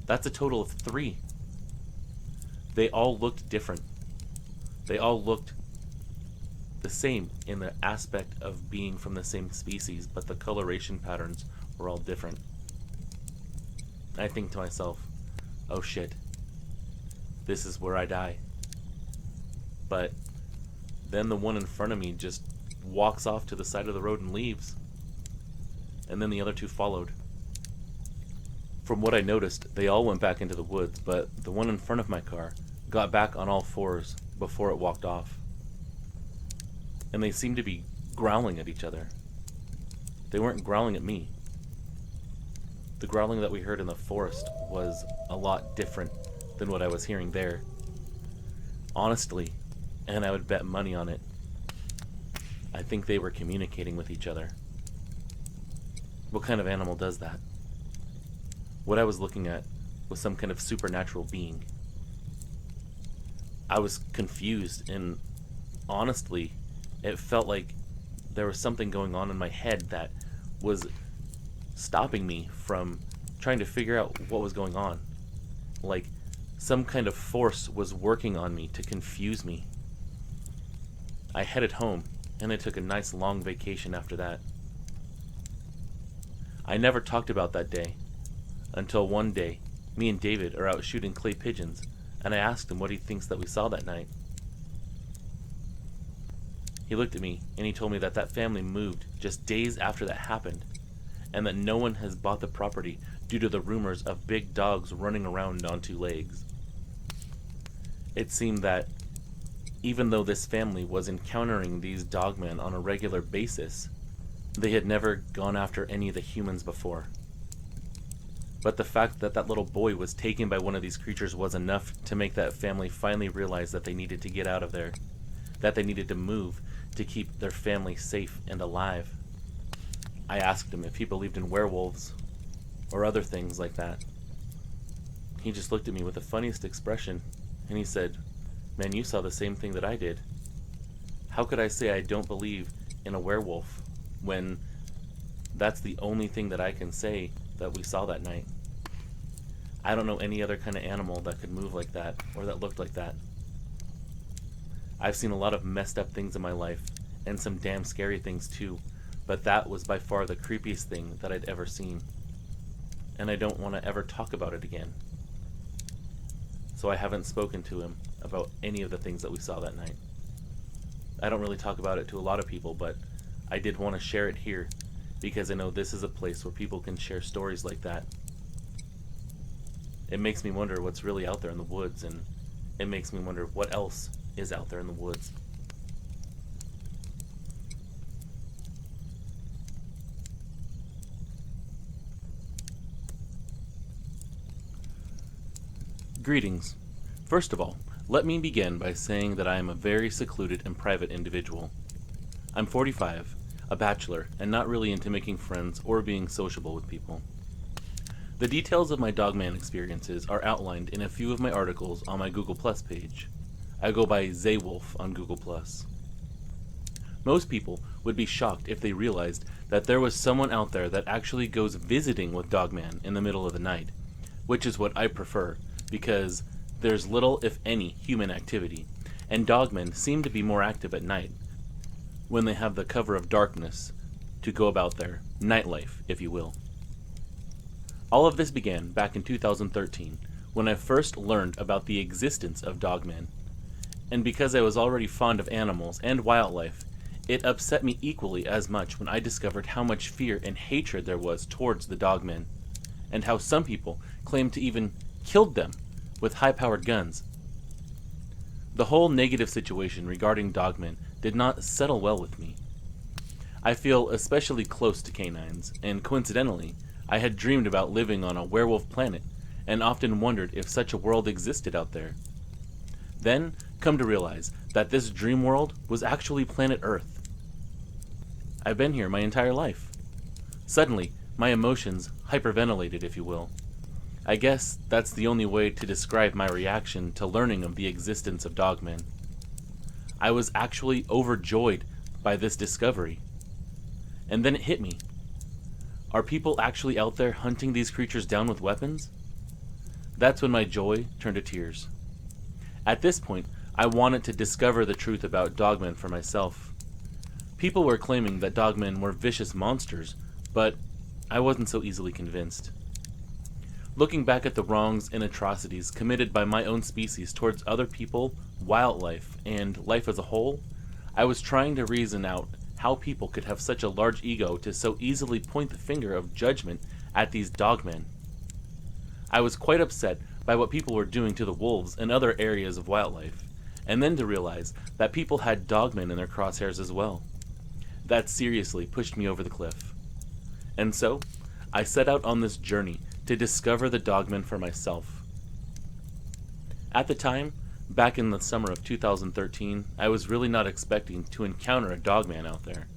That's a total of 3. They all looked different. They all looked the same in the aspect of being from the same species, but the coloration patterns were all different. I think to myself, oh shit, this is where I die. But then the one in front of me just walks off to the side of the road and leaves. And then the other 2 followed. From what I noticed, they all went back into the woods, but the one in front of my car got back on all 4s before it walked off. And they seemed to be growling at each other. They weren't growling at me. The growling that we heard in the forest was a lot different than what I was hearing there. Honestly, and I would bet money on it, I think they were communicating with each other. What kind of animal does that? What I was looking at was some kind of supernatural being. I was confused, and honestly, it felt like there was something going on in my head that was stopping me from trying to figure out what was going on. Like some kind of force was working on me to confuse me. I headed home, and I took a nice long vacation after that. I never talked about that day, until one day, me and David are out shooting clay pigeons, and I asked him what he thinks that we saw that night. He looked at me, and he told me that that family moved just days after that happened, and that no one has bought the property due to the rumors of big dogs running around on 2 legs. It seemed that even though this family was encountering these dogmen on a regular basis, they had never gone after any of the humans before. But the fact that that little boy was taken by one of these creatures was enough to make that family finally realize that they needed to get out of there, that they needed to move to keep their family safe and alive. I asked him if he believed in werewolves or other things like that. He just looked at me with the funniest expression, and he said, "Man, you saw the same thing that I did. How could I say I don't believe in a werewolf when that's the only thing that I can say that we saw that night? I don't know any other kind of animal that could move like that or that looked like that. I've seen a lot of messed up things in my life, and some damn scary things too, but that was by far the creepiest thing that I'd ever seen. And I don't want to ever talk about it again." So I haven't spoken to him about any of the things that we saw that night. I don't really talk about it to a lot of people, but I did want to share it here because I know this is a place where people can share stories like that. It makes me wonder what's really out there in the woods, and it makes me wonder what else is out there in the woods. Greetings. First of all, let me begin by saying that I am a very secluded and private individual. I'm 45, a bachelor, and not really into making friends or being sociable with people. The details of my Dogman experiences are outlined in a few of my articles on my Google Plus page. I go by Zaywolf on Google Plus. Most people would be shocked if they realized that there was someone out there that actually goes visiting with Dogman in the middle of the night, which is what I prefer, because there's little, if any, human activity, and dogmen seem to be more active at night, when they have the cover of darkness to go about their nightlife, if you will. All of this began back in 2013, when I first learned about the existence of dogmen, and because I was already fond of animals and wildlife, it upset me equally as much when I discovered how much fear and hatred there was towards the dogmen, and how some people claimed to even killed them with high-powered guns. The whole negative situation regarding dogmen did not settle well with me. I feel especially close to canines, and coincidentally, I had dreamed about living on a werewolf planet, and often wondered if such a world existed out there. Then, come to realize that this dream world was actually planet Earth. I've been here my entire life. Suddenly, my emotions hyperventilated, if you will. I guess that's the only way to describe my reaction to learning of the existence of dogmen. I was actually overjoyed by this discovery. And then it hit me. Are people actually out there hunting these creatures down with weapons? That's when my joy turned to tears. At this point, I wanted to discover the truth about dogmen for myself. People were claiming that dogmen were vicious monsters, but I wasn't so easily convinced. Looking back at the wrongs and atrocities committed by my own species towards other people, wildlife, and life as a whole, I was trying to reason out how people could have such a large ego to so easily point the finger of judgment at these dogmen. I was quite upset by what people were doing to the wolves and other areas of wildlife, and then to realize that people had dogmen in their crosshairs as well. That seriously pushed me over the cliff. And so, I set out on this journey to discover the dogmen for myself. At the time, back in the summer of 2013, I was really not expecting to encounter a dogman out there,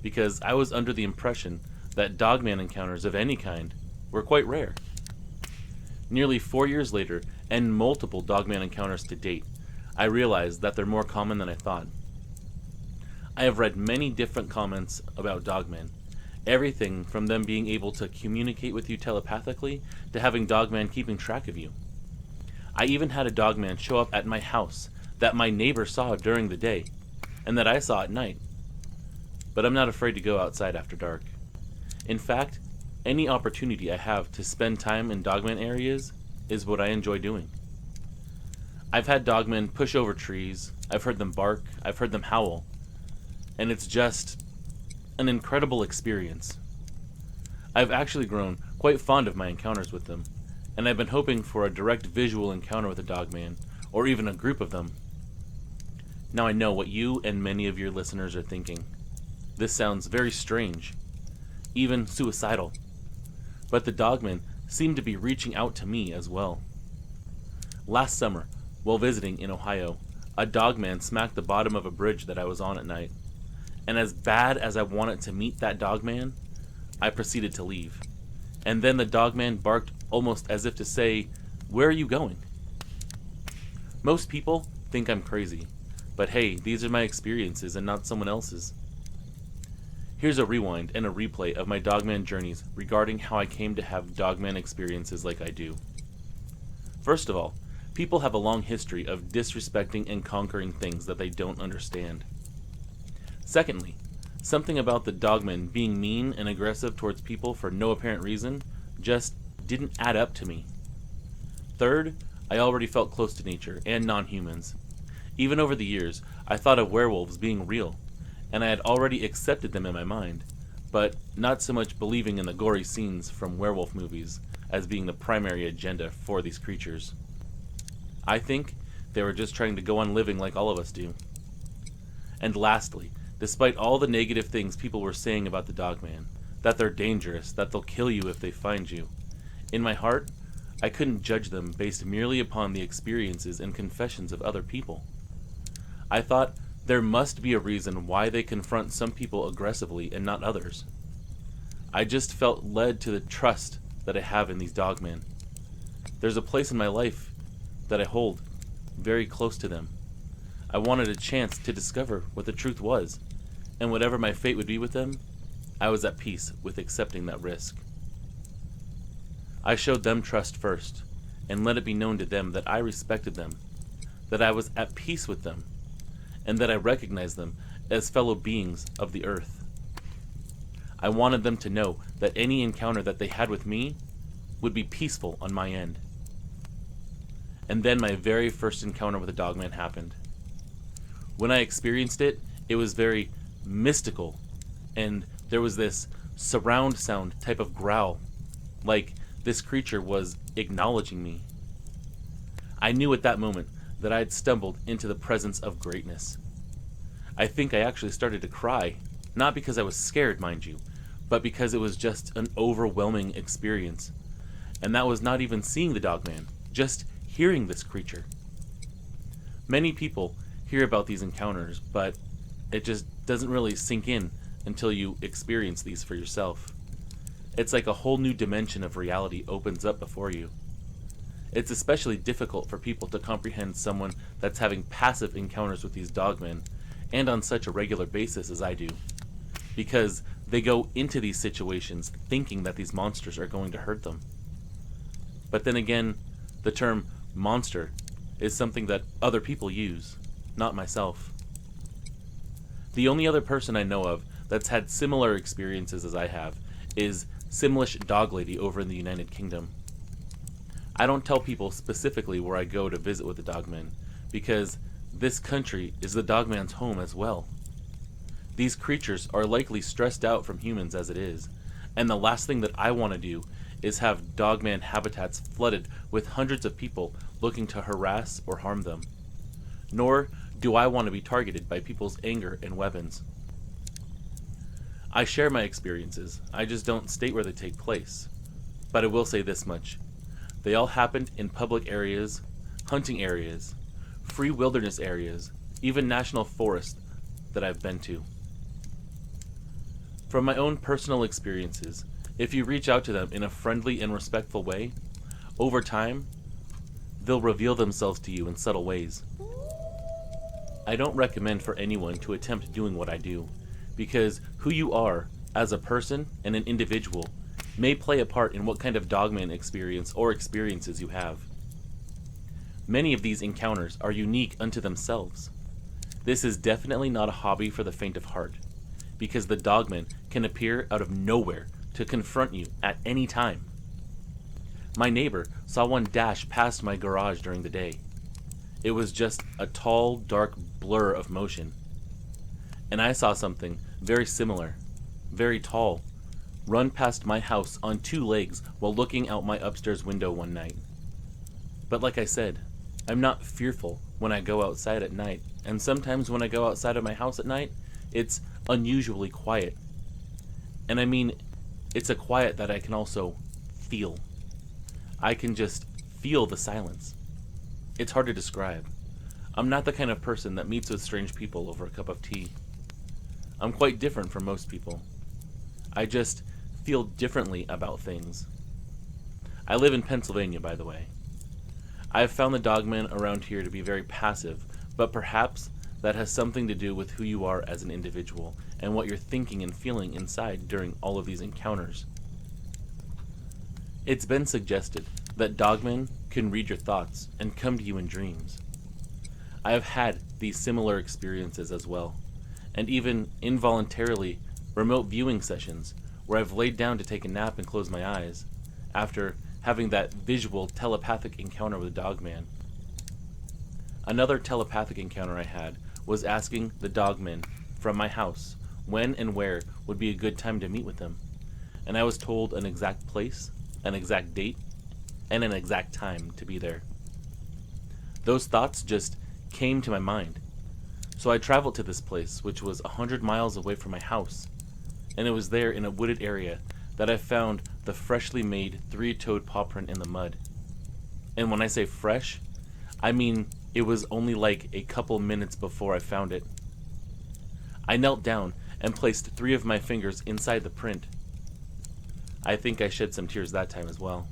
because I was under the impression that dogman encounters of any kind were quite rare. Nearly 4 years later, and multiple dogman encounters to date, I realized that they're more common than I thought. I have read many different comments about dogmen, everything from them being able to communicate with you telepathically to having dogmen keeping track of you. I even had a dogman show up at my house that my neighbor saw during the day, and that I saw at night. But I'm not afraid to go outside after dark. In fact, any opportunity I have to spend time in dogman areas is what I enjoy doing. I've had dogmen push over trees, I've heard them bark, I've heard them howl, and it's just an incredible experience. I've actually grown quite fond of my encounters with them, and I've been hoping for a direct visual encounter with a dogman, or even a group of them. Now I know what you and many of your listeners are thinking. This sounds very strange, even suicidal. But the dogmen seem to be reaching out to me as well. Last summer, while visiting in Ohio, a dogman smacked the bottom of a bridge that I was on at night. And as bad as I wanted to meet that dogman, I proceeded to leave. And then the dogman barked almost as if to say, "Where are you going?" Most people think I'm crazy, but hey, these are my experiences and not someone else's. Here's a rewind and a replay of my dogman journeys regarding how I came to have dogman experiences like I do. First of all, people have a long history of disrespecting and conquering things that they don't understand. Secondly, something about the dogmen being mean and aggressive towards people for no apparent reason just didn't add up to me. Third, I already felt close to nature and non-humans. Even over the years, I thought of werewolves being real, and I had already accepted them in my mind, but not so much believing in the gory scenes from werewolf movies as being the primary agenda for these creatures. I think they were just trying to go on living like all of us do. And lastly, despite all the negative things people were saying about the dogman, that they're dangerous, that they'll kill you if they find you, in my heart, I couldn't judge them based merely upon the experiences and confessions of other people. I thought there must be a reason why they confront some people aggressively and not others. I just felt led to the trust that I have in these dogmen. There's a place in my life that I hold very close to them. I wanted a chance to discover what the truth was, and whatever my fate would be with them, I was at peace with accepting that risk. I showed them trust first, and let it be known to them that I respected them, that I was at peace with them, and that I recognized them as fellow beings of the earth. I wanted them to know that any encounter that they had with me would be peaceful on my end. And then my very first encounter with a dogman happened. When I experienced it, it was very mystical, and there was this surround sound type of growl, like this creature was acknowledging me. I knew at that moment that I had stumbled into the presence of greatness. I think I actually started to cry, not because I was scared, mind you, but because it was just an overwhelming experience. And that was not even seeing the dogman, just hearing this creature. Many people hear about these encounters, but it just doesn't really sink in until you experience these for yourself. It's like a whole new dimension of reality opens up before you. It's especially difficult for people to comprehend someone that's having passive encounters with these dogmen, and on such a regular basis as I do, because they go into these situations thinking that these monsters are going to hurt them. But then again, the term monster is something that other people use, not myself. The only other person I know of that's had similar experiences as I have is Simlish Dog Lady over in the United Kingdom. I don't tell people specifically where I go to visit with the dogmen, because this country is the dogman's home as well. These creatures are likely stressed out from humans as it is, and the last thing that I want to do is have dogman habitats flooded with hundreds of people looking to harass or harm them. Nor do I want to be targeted by people's anger and weapons. I share my experiences, I just don't state where they take place. But I will say this much. They all happened in public areas, hunting areas, free wilderness areas, even national forests that I've been to. From my own personal experiences, if you reach out to them in a friendly and respectful way, over time, they'll reveal themselves to you in subtle ways. I don't recommend for anyone to attempt doing what I do, because who you are as a person and an individual may play a part in what kind of dogman experience or experiences you have. Many of these encounters are unique unto themselves. This is definitely not a hobby for the faint of heart, because the dogman can appear out of nowhere to confront you at any time. My neighbor saw one dash past my garage during the day. It was just a tall, dark blur of motion. And I saw something very similar, very tall, run past my house on 2 legs while looking out my upstairs window one night. But like I said, I'm not fearful when I go outside at night, and sometimes when I go outside of my house at night, it's unusually quiet. And I mean, it's a quiet that I can also feel. I can just feel the silence. It's hard to describe. I'm not the kind of person that meets with strange people over a cup of tea. I'm quite different from most people. I just feel differently about things. I live in Pennsylvania, by the way. I have found the dogmen around here to be very passive, but perhaps that has something to do with who you are as an individual and what you're thinking and feeling inside during all of these encounters. It's been suggested that dogmen can read your thoughts and come to you in dreams. I have had these similar experiences as well, and even involuntarily remote viewing sessions where I've laid down to take a nap and close my eyes after having that visual telepathic encounter with a dogman. Another telepathic encounter I had was asking the dogmen from my house when and where would be a good time to meet with them, and I was told an exact place, an exact date, and an exact time to be there. Those thoughts just came to my mind, so I traveled to this place, which was 100 miles away from my house, and it was there in a wooded area that I found the freshly made 3-toed paw print in the mud. And when I say fresh, I mean it was only like a couple minutes before I found it. I knelt down and placed 3 of my fingers inside the print. I think I shed some tears that time as well.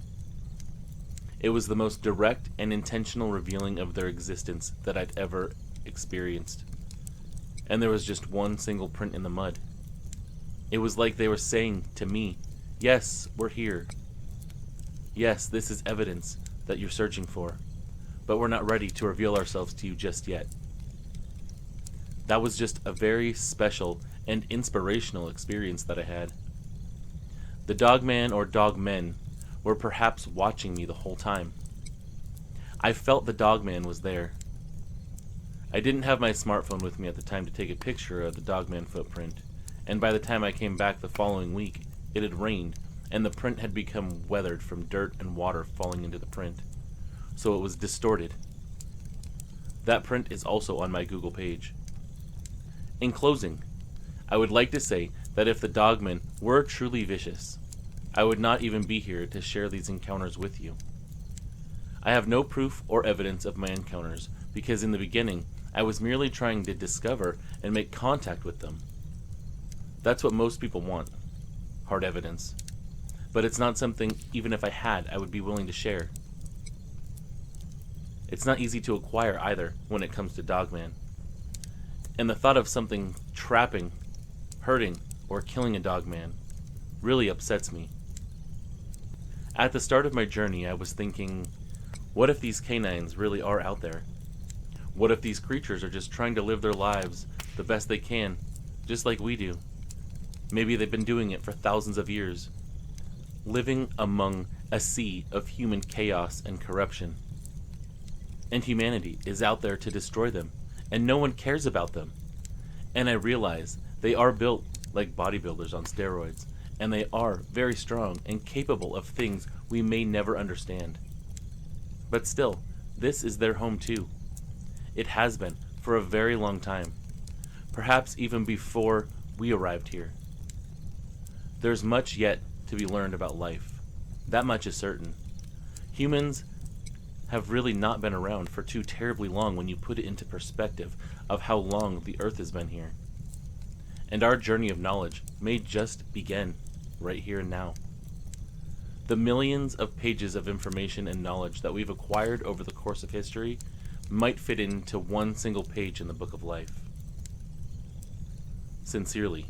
It was the most direct and intentional revealing of their existence that I'd ever experienced. And there was just one single print in the mud. It was like they were saying to me, "Yes, we're here. Yes, this is evidence that you're searching for, but we're not ready to reveal ourselves to you just yet." That was just a very special and inspirational experience that I had. The dogman or dogmen were perhaps watching me the whole time. I felt the dogman was there. I didn't have my smartphone with me at the time to take a picture of the dogman footprint, and by the time I came back the following week, it had rained, and the print had become weathered from dirt and water falling into the print. so it was distorted. That print is also on my Google page. In closing, I would like to say that if the dogmen were truly vicious, I would not even be here to share these encounters with you. I have no proof or evidence of my encounters because in the beginning I was merely trying to discover and make contact with them. That's what most people want, hard evidence. But it's not something, even if I had, I would be willing to share. It's not easy to acquire either when it comes to Dogman. And the thought of something trapping, hurting, or killing a dogman really upsets me. At the start of my journey, I was thinking, what if these canines really are out there? What if these creatures are just trying to live their lives the best they can, just like we do? Maybe they've been doing it for thousands of years, living among a sea of human chaos and corruption. And humanity is out there to destroy them, and no one cares about them. And I realize they are built like bodybuilders on steroids, and they are very strong and capable of things we may never understand. But still, this is their home too. It has been for a very long time, perhaps even before we arrived here. There's much yet to be learned about life. That much is certain. Humans have really not been around for too terribly long when you put it into perspective of how long the Earth has been here. And our journey of knowledge may just begin right here and now. The millions of pages of information and knowledge that we've acquired over the course of history might fit into one single page in the Book of Life. Sincerely,